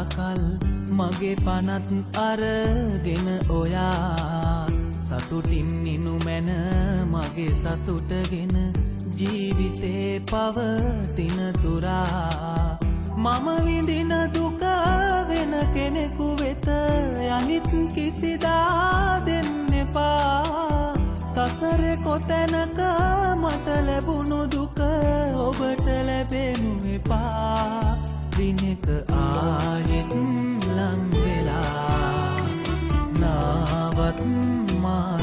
තාකල් මගේ පනත් අරගෙන ඔයා සතුටින් නිනු මැන මගේ සතුටගෙන ජීවිතේ පවතින තුරා මම විඳින දුක වෙන කෙනෙකු වෙත යනිත් කිසිදා දෙන්න එපා සසරේ කොතැනක මට ලැබුණු දුක ඔබට ලැබෙනු එපා දිනක ආයෙත් ලං වෙලා නාවත් මා